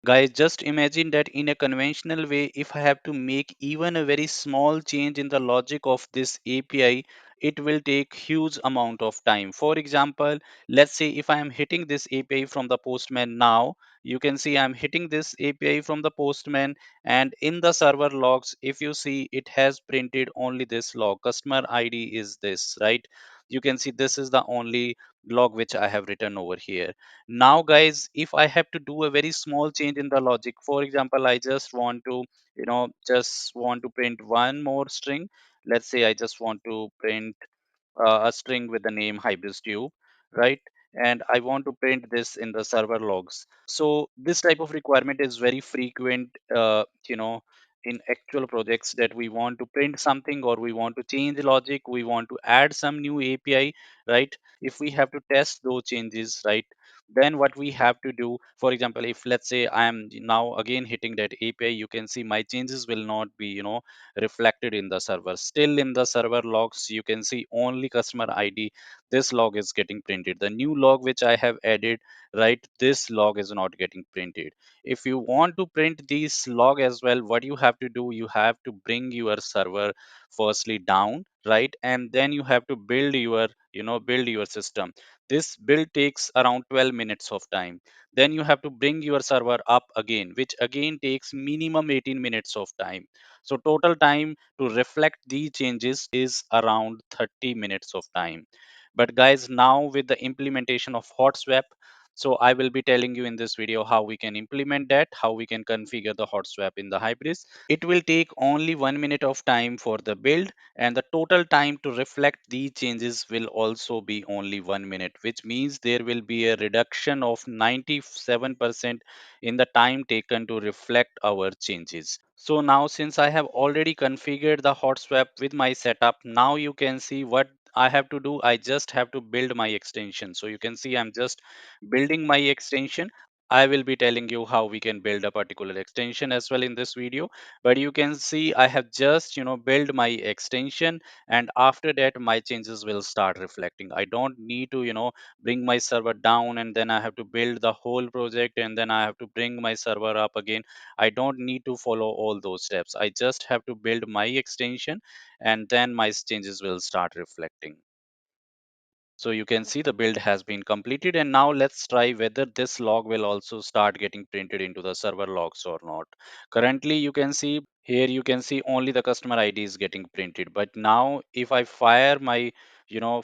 Guys, just imagine that in a conventional way, if I have to make even a very small change in the logic of this API, it will take huge amount of time. For example, let's say if I am hitting this API from the Postman now, you can see I'm hitting this API from the Postman, and in the server logs, if you see, it has printed only this log. Customer ID is this, right? You can see this is the only log which I have written over here. Now guys, if I have to do a very small change in the logic, for example, I just want to, just want to print one more string. Let's say I just want to print a string with the name Hybris Tube, right? And I want to print this in the server logs. So this type of requirement is very frequent, in actual projects, that we want to print something or we want to change logic, we want to add some new API, right? If we have to test those changes, right? Then what we have to do, for example, if let's say I am now again hitting that API, you can see my changes will not be, reflected in the server. Still in the server logs, you can see only customer ID. This log is getting printed. The new log which I have added, right? This log is not getting printed. If you want to print these log as well, what you have to do, you have to bring your server firstly down, right? And then you have to build your, build your system. This build takes around 12 minutes of time. Then you have to bring your server up again, which again takes minimum 18 minutes of time. So total time to reflect these changes is around 30 minutes of time. But guys, now with the implementation of HotSwap, so I will be telling you in this video how we can implement that, how we can configure the HotSwap in the Hybris. It will take only 1 minute of time for the build, and the total time to reflect these changes will also be only 1 minute, which means there will be a reduction of 97% in the time taken to reflect our changes. So now since I have already configured the HotSwap with my setup, now you can see what I have to do. I just have to build my extension. So you can see I'm just building my extension. I will be telling you how we can build a particular extension as well in this video. But you can see I have just, build my extension, and after that my changes will start reflecting. I don't need to, bring my server down and then I have to build the whole project and then I have to bring my server up again. I don't need to follow all those steps. I just have to build my extension and then my changes will start reflecting. So you can see the build has been completed, and now let's try whether this log will also start getting printed into the server logs or not. Currently you can see here, you can see only the customer ID is getting printed. But now if I fire my,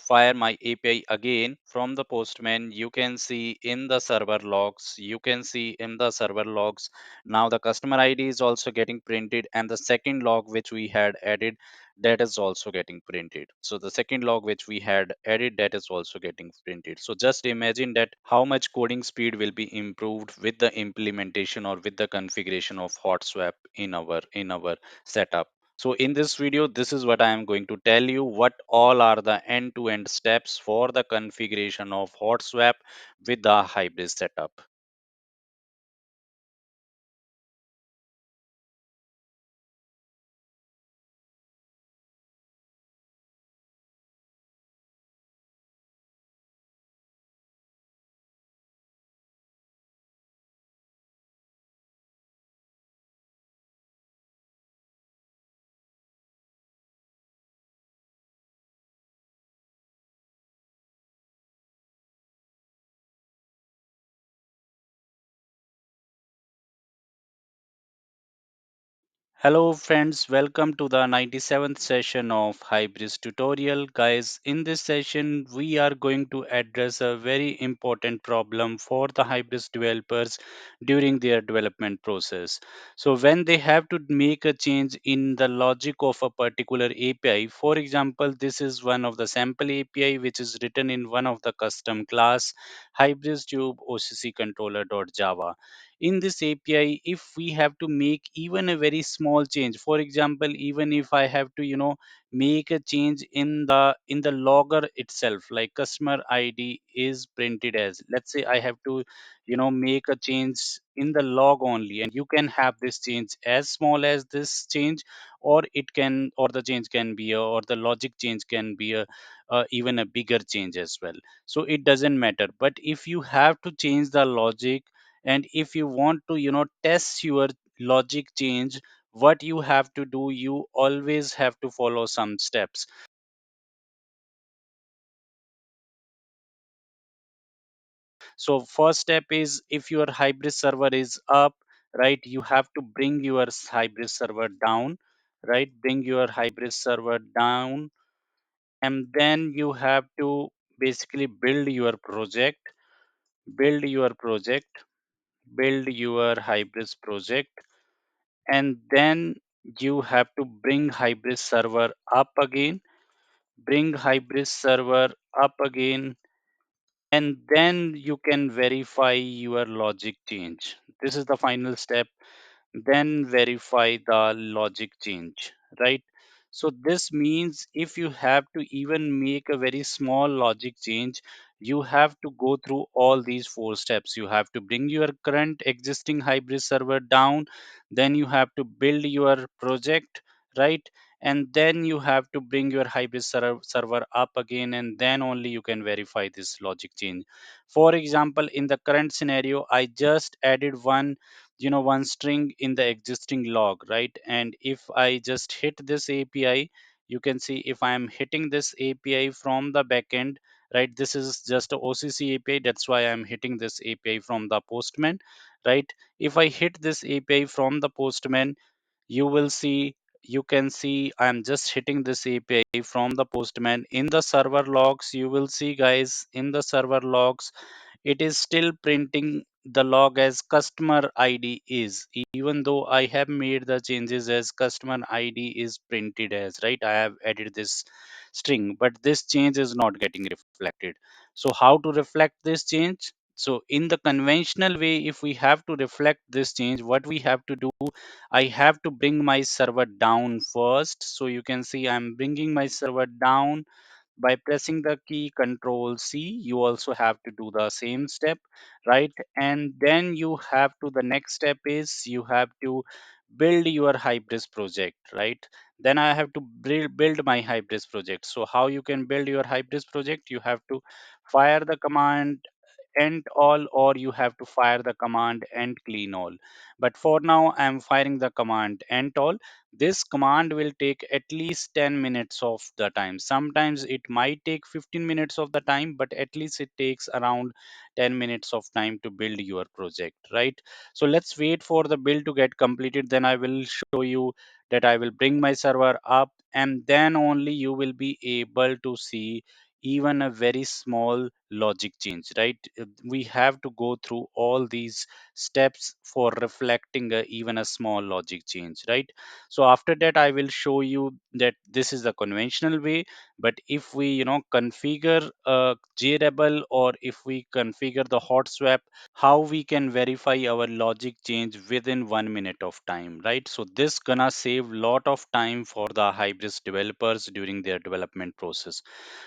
fire my API again from the Postman, you can see in the server logs, you can see in the server logs, now the customer ID is also getting printed, and the second log which we had added, that is also getting printed. So the second log which we had added, that is also getting printed. So just imagine that how much coding speed will be improved with the implementation or with the configuration of HotSwap in our setup. So in this video, this is what I am going to tell you, what all are the end-to-end steps for the configuration of HotSwap with the hybrid setup. Hello friends, welcome to the 97th session of Hybris Tutorial. Guys, in this session we are going to address a very important problem for the Hybris developers during their development process. So when they have to make a change in the logic of a particular API, for example, this is one of the sample API which is written in one of the custom class Hybris Tube OCC controller.java. In this API, if we have to make even a very small change, for example, even if I have to, make a change in the logger itself, like customer ID is printed as, let's say I have to, make a change in the log only, and you can have this change as small as this change, or it can, or the change can be or the logic change can be even a bigger change as well. So it doesn't matter. But if you have to change the logic, And if you want to test your logic change, what you have to do, you always have to follow some steps. So first step is, if your hybrid server is up, right, you have to bring your hybrid server down, right? Bring your hybrid server down, and then you have to basically build your project, build your project, build your hybrid project, and then you have to bring hybrid server up again, bring hybrid server up again, and then you can verify your logic change. This is the final step. Then verify the logic change, right? So this means if you have to even make a very small logic change, you have to go through all these four steps. You have to bring your current existing hybrid server down, then you have to build your project, right? And then you have to bring your hybrid server up again, and then only you can verify this logic change. For example, in the current scenario, I just added one string in the existing log, right? And if I just hit this API, you can see if I am hitting this API from the backend, right? This is just a OCC API, that's why I'm hitting this API from the Postman, right? If I hit this API from the Postman, you will see, you can see I'm just hitting this API from the Postman. In the server logs, you will see, guys, in the server logs, it is still printing the log as customer ID is, even though I have made the changes as customer ID is printed as, right? I have added this string, but this change is not getting reflected. So how to reflect this change? So in the conventional way, if we have to reflect this change, what we have to do, I have to bring my server down first. So you can see I'm bringing my server down by pressing the key Control C. You also have to do the same step, right? And then you have to, the next step is you have to build your Hybris project, right? Then I have to build my Hybris project. So how you can build your Hybris project? You have to fire the command end all, or you have to fire the command end clean all. But for now I'm firing the command end all. This command will take at least 10 minutes of the time. Sometimes it might take 15 minutes of the time, but at least it takes around 10 minutes of time to build your project, right? So let's wait for the build to get completed, then I will show you that I will bring my server up, and then only you will be able to see even a very small logic change, right? We have to go through all these steps for reflecting even a small logic change, right? So after that I will show you that this is the conventional way. But if we configure JRebel, or if we configure the HotSwap, how we can verify our logic change within 1 minute of time, right? So this gonna save lot of time for the Hybris developers during their development process.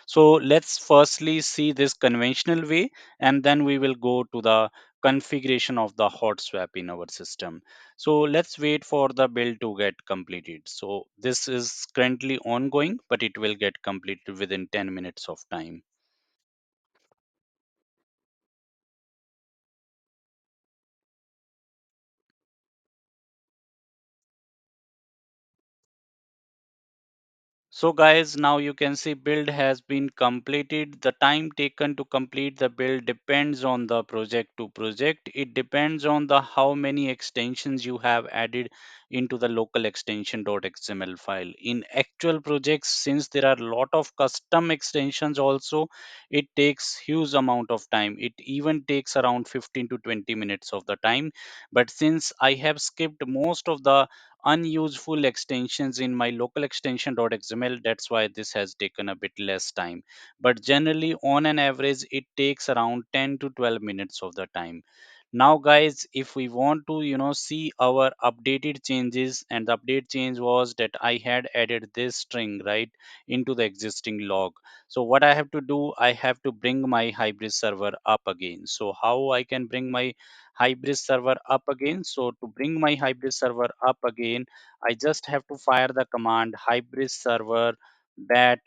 So let's firstly see this conventional way, and then we will go to the configuration of the hot swap in our system. So let's wait for the build to get completed. So this is currently ongoing, but it will get completed within 10 minutes of time. So guys, now you can see build has been completed. The time taken to complete the build depends on the project to project. It depends on the how many extensions you have added into the local extension.xml file. In actual projects, since there are a lot of custom extensions also, it takes huge amount of time. It even takes around 15 to 20 minutes of the time. But since I have skipped most of the unuseful extensions in my local extension.xml, that's why this has taken a bit less time. But generally on an average it takes around 10 to 12 minutes of the time. Now guys, if we want to see our updated changes, and the update change was that I had added this string, right, into the existing log. So what I have to do, I have to bring my Hybris server up again. So how I can bring my Hybris server up again? So to bring my Hybris server up again, I just have to fire the command Hybris server bat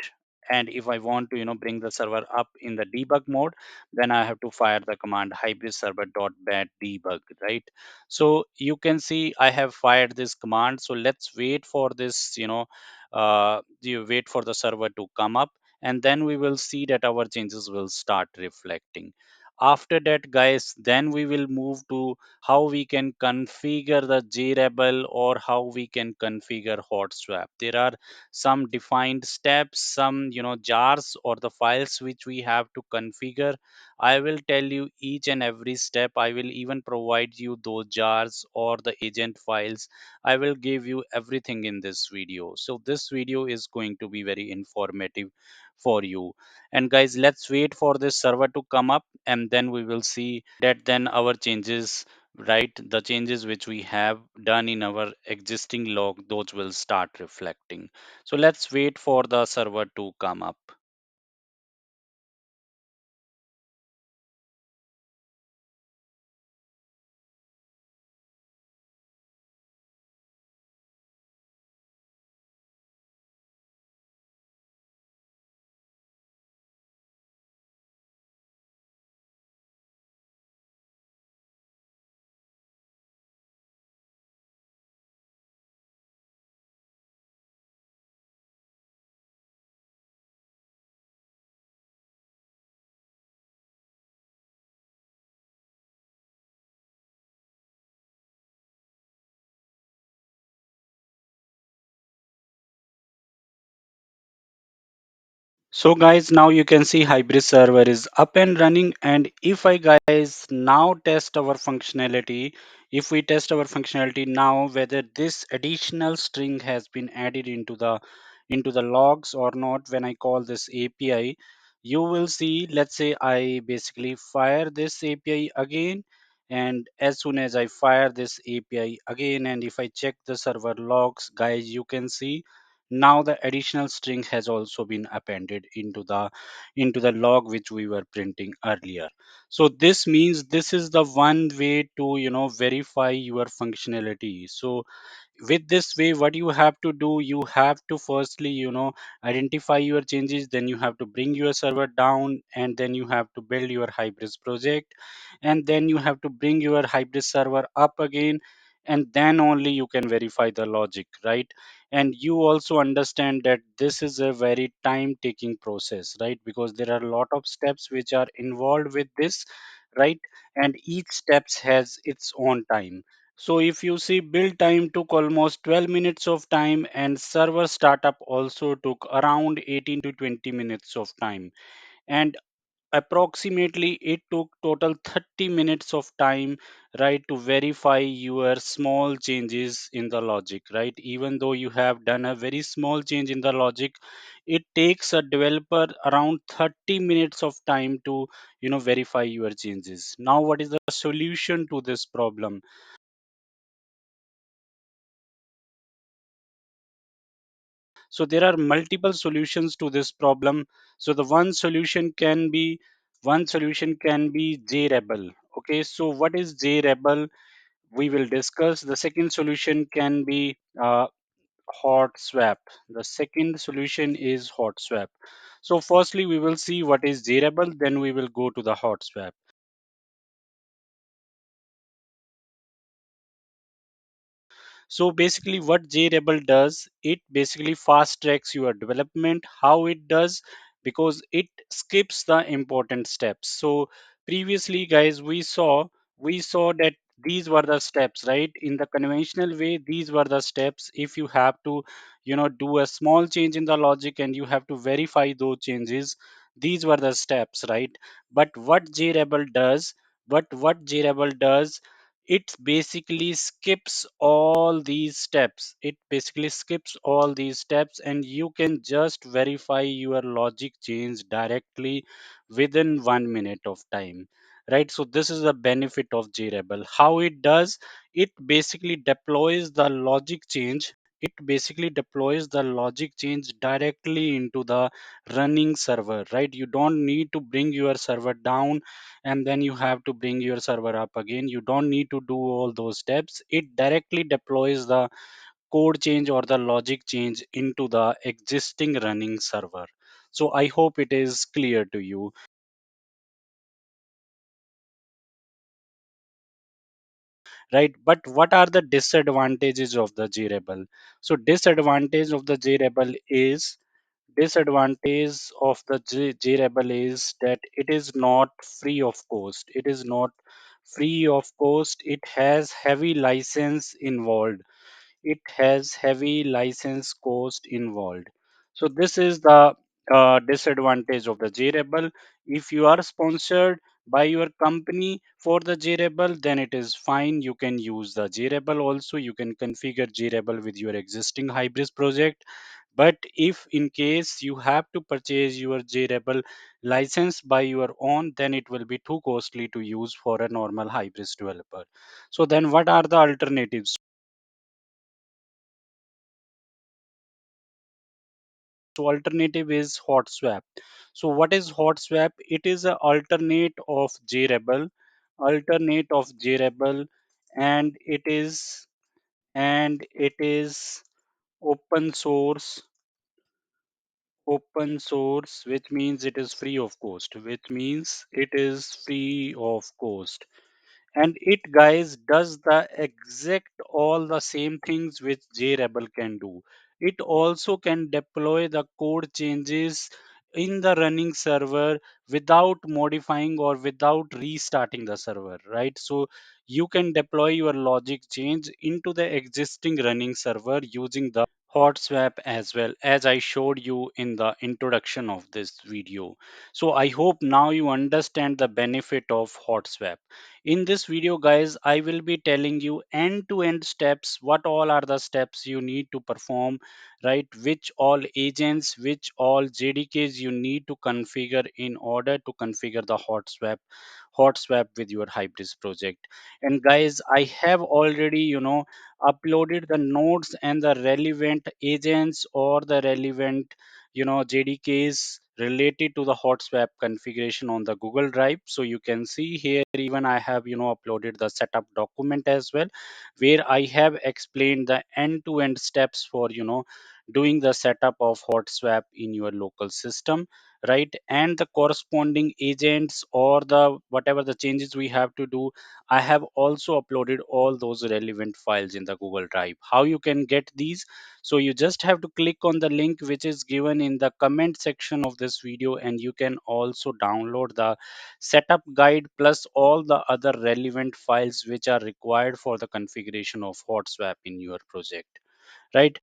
And if I want to bring the server up in the debug mode, then I have to fire the command hybris server dot bat debug, right? So you can see I have fired this command. So let's wait for this, you wait for the server to come up, and then we will see that our changes will start reflecting. After that, guys, then we will move to how we can configure the JRebel, or how we can configure HotSwap. There are some defined steps, some jars or the files which we have to configure. I will tell you each and every step. I will even provide you those jars or the agent files. I will give you everything in this video. So this video is going to be very informative for you. And guys, let's wait for this server to come up, and then we will see that then our changes, right, the changes which we have done in our existing log, those will start reflecting. So let's wait for the server to come up. So guys, now you can see Hybris server is up and running. And if I guys now test our functionality, if we test our functionality now, whether this additional string has been added into the logs or not, when I call this API, you will see, let's say I basically fire this API again. And as soon as I fire this API again, and if I check the server logs, guys, you can see now the additional string has also been appended into the log which we were printing earlier. So this means this is the one way to verify your functionality. So with this way, what you have to do, you have to firstly identify your changes, then you have to bring your server down, and then you have to build your Hybris project, and then you have to bring your Hybris server up again, and then only you can verify the logic, right? And you also understand that this is a very time taking process, right? Because there are a lot of steps which are involved with this, right? And each steps has its own time. So if you see, build time took almost 12 minutes of time, and server startup also took around 18 to 20 minutes of time. And approximately it took total 30 minutes of time, right, to verify your small changes in the logic, right? Even though you have done a very small change in the logic, it takes a developer around 30 minutes of time to verify your changes. Now what is the solution to this problem? So there are multiple solutions to this problem. So the one solution can be JRebel. Okay, so what is JRebel? We will discuss. The second solution can be HotSwap. The second solution is HotSwap. So firstly, we will see what is JRebel, then we will go to the HotSwap. So basically, what JRebel does, it basically fast tracks your development. How it does? Because it skips the important steps. So previously, guys, we saw that these were the steps, right? In the conventional way, these were the steps. If you have to, do a small change in the logic and you have to verify those changes, these were the steps, right? But what JRebel does, it basically skips all these steps. And you can just verify your logic change directly within 1 minute of time, right? So this is the benefit of JRebel. How it does, it basically deploys the logic change directly into the running server, right? You don't need to bring your server down and then you have to bring your server up again. You don't need to do all those steps. It directly deploys the code change or the logic change into the existing running server. So I hope it is clear to you. Right, but what are the disadvantages of the JRebel? So disadvantage of the JRebel is that it is not free of cost. It is not free of cost. It has heavy license involved. It has heavy license cost involved. So this is the disadvantage of the JRebel. If you are sponsored by your company for the JRebel, then it is fine. You can use the JRebel also. You can configure JRebel with your existing Hybris project. But if in case you have to purchase your JRebel license by your own, then it will be too costly to use for a normal Hybris developer. So then what are the alternatives? So alternative is HotSwap. So what is HotSwap? It is a alternate of JRebel, and it is open source, which means it is free of cost, and it guys does the exact all the same things which JRebel can do. It also can deploy the code changes in the running server without modifying or without restarting the server, right? So you can deploy your logic change into the existing running server using the HotSwap, as well as I showed you in the introduction of this video. So I hope now you understand the benefit of HotSwap. In this video, guys, I will be telling you end to end steps. What all are the steps you need to perform, right? Which all agents, which all JDKs you need to configure in order to configure the HotSwap with your Hybris project. And guys, I have already, uploaded the nodes and the relevant agents or the relevant, JDKs related to the HotSwap configuration on the Google Drive. So you can see here, even I have, uploaded the setup document as well, where I have explained the end-to-end steps for, doing the setup of HotSwap in your local system, right? And the corresponding agents or the whatever the changes we have to do, I have also uploaded all those relevant files in the Google Drive. How you can get these? So you just have to click on the link which is given in the comment section of this video, and you can also download the setup guide plus all the other relevant files which are required for the configuration of HotSwap in your project, right?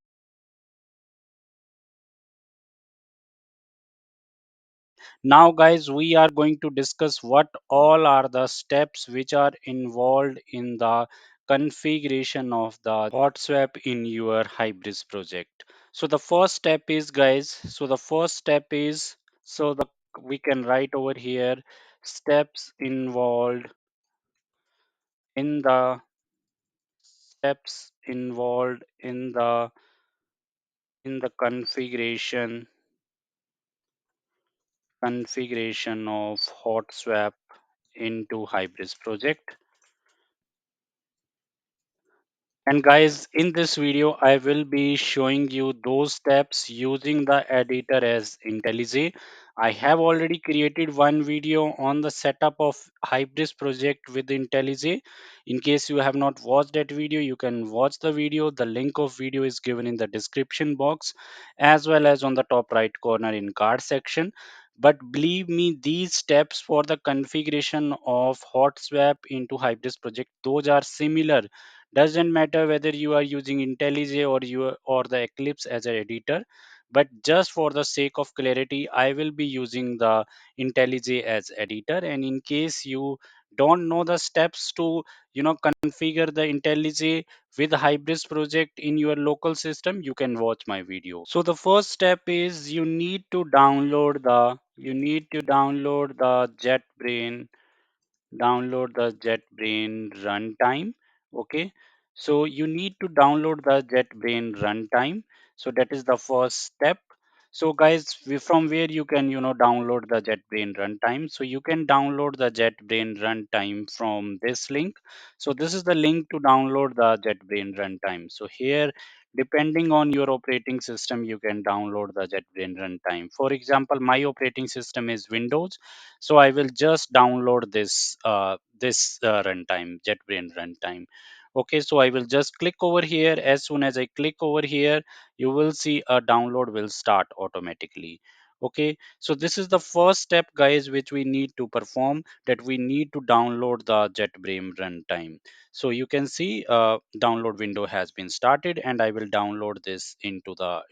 Now, guys, we are going to discuss what all are the steps which are involved in the configuration of the HotSwap in your Hybris project. So the first step is, guys, so the first step is, so the we can write over here steps involved in the configuration of HotSwap into Hybris project. And guys, in this video, I will be showing you those steps using the editor as IntelliJ. I have already created one video on the setup of Hybris project with IntelliJ. In case you have not watched that video, you can watch the video. The link of video is given in the description box as well as on the top right corner in card section. But believe me, these steps for the configuration of HotSwap into Hybris project, those are similar. Doesn't matter whether you are using IntelliJ or the Eclipse as an editor, but just for the sake of clarity, I will be using the IntelliJ as editor. And in case you don't know the steps to configure the IntelliJ with Hybris project in your local system, you can watch my video. So the first step is you need to download the JetBrain runtime. Okay, so you need to download the JetBrain runtime. So that is the first step. So guys, from where you can download the JetBrain runtime. So you can download the JetBrain runtime from this link. So this is the link to download the JetBrain runtime. So here, depending on your operating system, you can download the JetBrain runtime. For example, my operating system is Windows, so I will just download this runtime, JetBrain runtime. Okay, so I will just click over here. As soon as I click over here, you will see a download will start automatically. Okay, so this is the first step, guys, which we need to perform, that we need to download the JetBrain runtime. So you can see download window has been started, and I will download this into the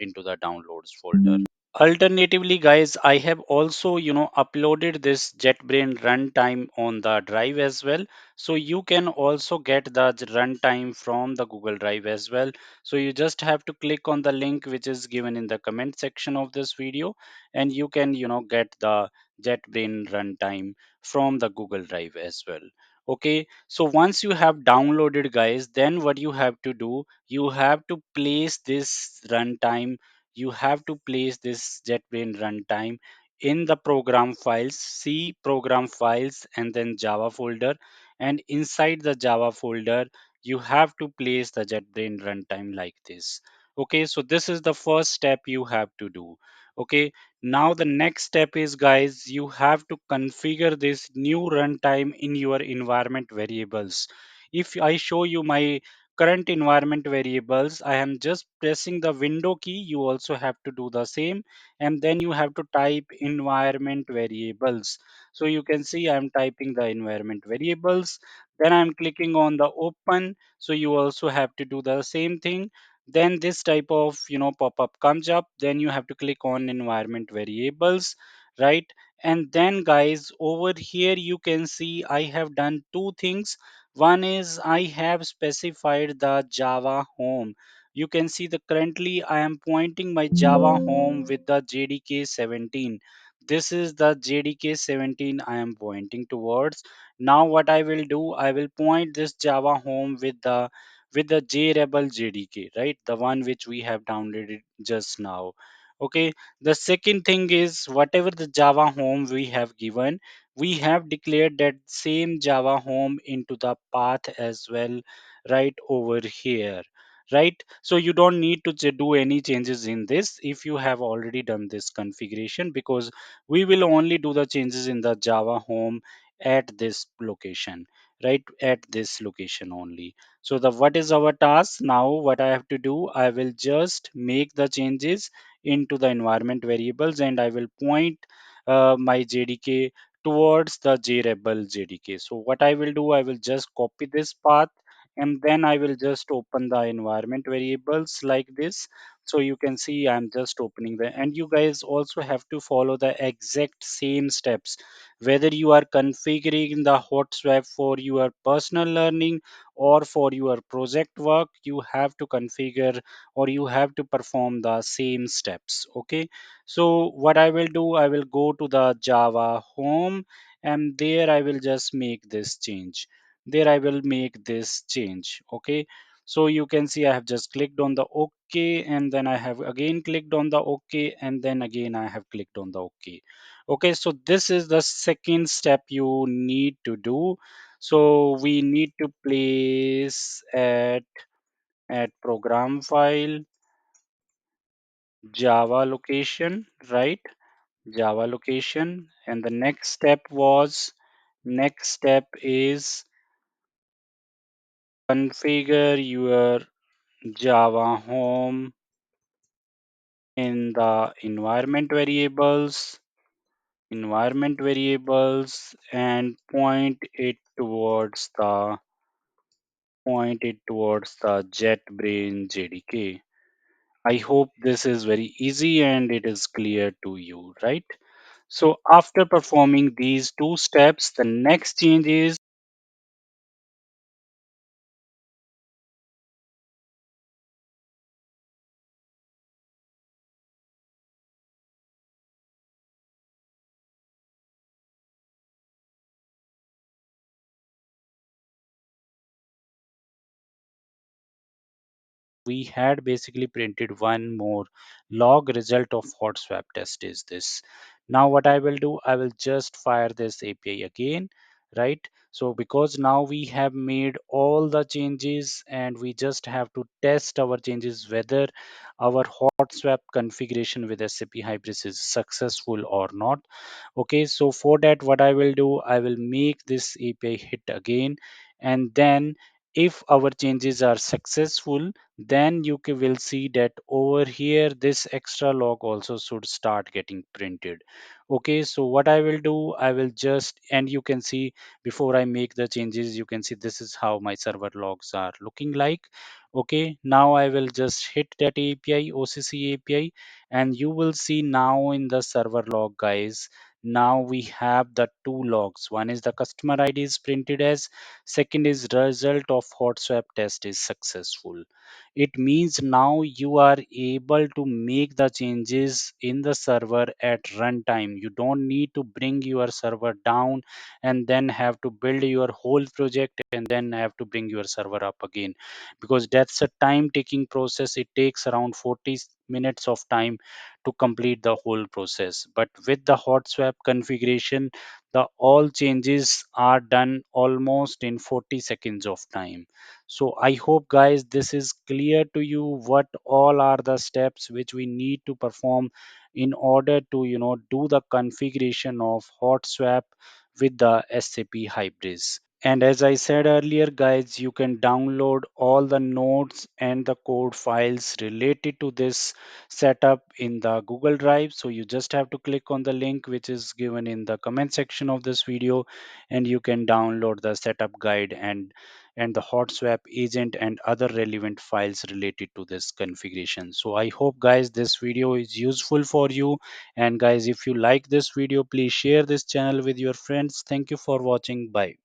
downloads folder. Alternatively, guys, I have also uploaded this JetBrain runtime on the drive as well. So you can also get the runtime from the Google Drive as well. So you just have to click on the link which is given in the comment section of this video, and you can get the JetBrain runtime from the Google Drive as well. Okay, so once you have downloaded, guys, then what you have to do, you have to place this runtime, you have to place this JetBrain runtime in the program files, C program files, and then Java folder. And inside the Java folder, you have to place the JetBrain runtime like this. Okay, so this is the first step you have to do. Okay, now the next step is, guys, you have to configure this new runtime in your environment variables. If I show you my current environment variables, I am just pressing the window key. You also have to do the same, and then you have to type environment variables. So you can see I'm typing the environment variables, then I'm clicking on the open. So you also have to do the same thing. Then this type of pop-up comes up, then you have to click on environment variables, right? And then, guys, over here you can see I have done two things. One is I have specified the Java home. You can see the currently I am pointing my Java home with the JDK 17. This is the JDK 17 I am pointing towards. Now what I will do, I will point this Java home with the JRebel JDK, right? The one which we have downloaded just now. Okay. The second thing is, whatever the Java home we have given, we have declared that same Java home into the path as well, right over here, right? So you don't need to do any changes in this if you have already done this configuration, because we will only do the changes in the Java home at this location, right? At this location only. So the what is our task now? What I have to do, I will just make the changes into the environment variables, and I will point my JDK towards the JRebel JDK. So what I will do, I will just copy this path, and then I will just open the environment variables like this. So you can see I'm just opening the, and you guys also have to follow the exact same steps. Whether you are configuring the HotSwap for your personal learning or for your project work, you have to configure or you have to perform the same steps. Okay, so what I will do, I will go to the Java home, and there I will just make this change. There I will make this change. Okay, so you can see I have just clicked on the OK, and then I have again clicked on the OK, and then again I have clicked on the OK. Okay, so this is the second step you need to do. So we need to place at program file Java location, right? Java location. And the next step is configure your Java home in the environment variables, and point it towards the JetBrain JDK. I hope this is very easy and it is clear to you, right? So after performing these two steps, the next change is we had basically printed one more log result of hot swap test is this. Now what I will do, I will just fire this API again, right? So because now we have made all the changes and we just have to test our changes whether our hot swap configuration with SAP Hybris is successful or not. Okay, so for that what I will do, I will make this API hit again, and then if our changes are successful, then will see that over here this extra log also should start getting printed. Okay, so what I will do, I will just, and you can see before I make the changes, you can see this is how my server logs are looking like. Okay, now I will just hit that API, OCC API, and you will see now in the server log, guys, now we have the two logs. One is the customer ID is printed as, second is result of hot swap test is successful. It means now you are able to make the changes in the server at runtime. You don't need to bring your server down and then have to build your whole project and then have to bring your server up again, because that's a time taking process. It takes around 40 minutes of time to complete the whole process. But with the hot swap configuration, the all changes are done almost in 40 seconds of time. So I hope guys this is clear to you what all are the steps which we need to perform in order to do the configuration of hot swap with the SAP Hybris. And as I said earlier, guys, you can download all the notes and the code files related to this setup in the Google Drive. So you just have to click on the link which is given in the comment section of this video, and you can download the setup guide and the hot swap agent and other relevant files related to this configuration. So I hope guys this video is useful for you. And guys, if you like this video, please share this channel with your friends. Thank you for watching. Bye.